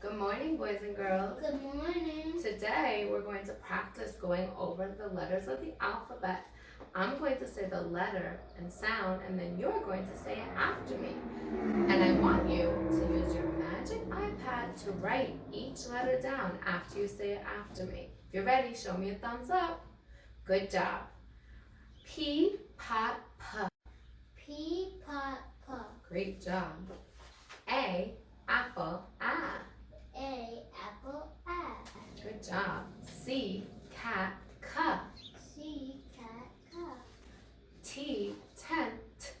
Good morning, boys and girls. Good morning. Today, we're going to practice going over the letters of the alphabet. I'm going to say the letter and sound, and then you're going to say it after me. And I want you to use your magic iPad to write each letter down after you say it after me. If you're ready, show me a thumbs up. Good job. P, pot, P. P, pot, P. Great job. A, apple, A. A, apple, A. Good job. C, cat, C. C, cat, C. T, tent.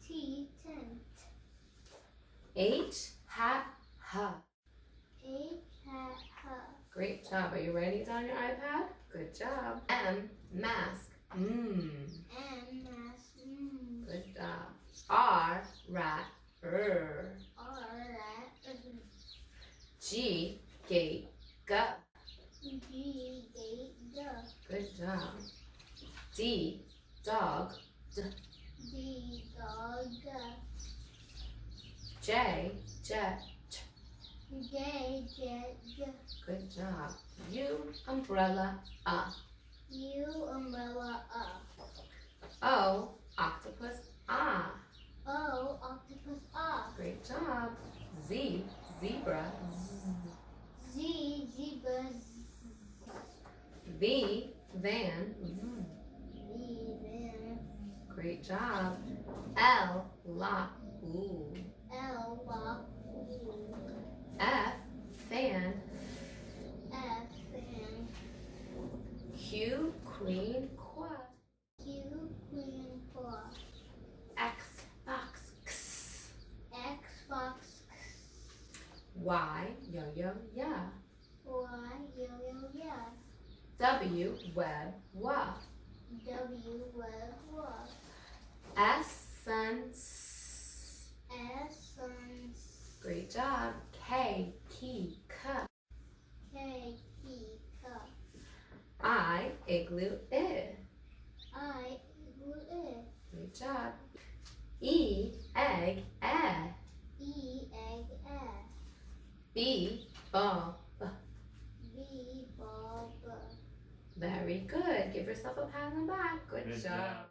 T, tent. H, hat, H. H, hat, H. Great job. Are you writing down your iPad? Good job. M, mask. M, mask, Good job. R, rat, R, rat, G, gate, G. G, gate, G. Good job. D, dog, D. D, dog, G. J, jet, Ch. J, jet, J. Good job. U, umbrella, U, umbrella, O, octopus, ah. O, octopus, O. Great job. Z, zebra, Z. Z, zebra, V, van, V. V, van. Great job. L, lock, ooh. L, lock, F, fan. F, fan. Q, queen, quad. Q, queen, paw. X, fox, X. X, fox, Y, yo-yo, yeah. Y, yo-yo, yeah. W, web, wa. W, web, wa. S, sun, S. S, sun, Great job. K, key, K. K, key, K. I, igloo, I. I, igloo, I. Great job. E, egg, E. E, egg, E. B, ball, B. B, ball, B. Very good. Give yourself a pat on the back. Good job.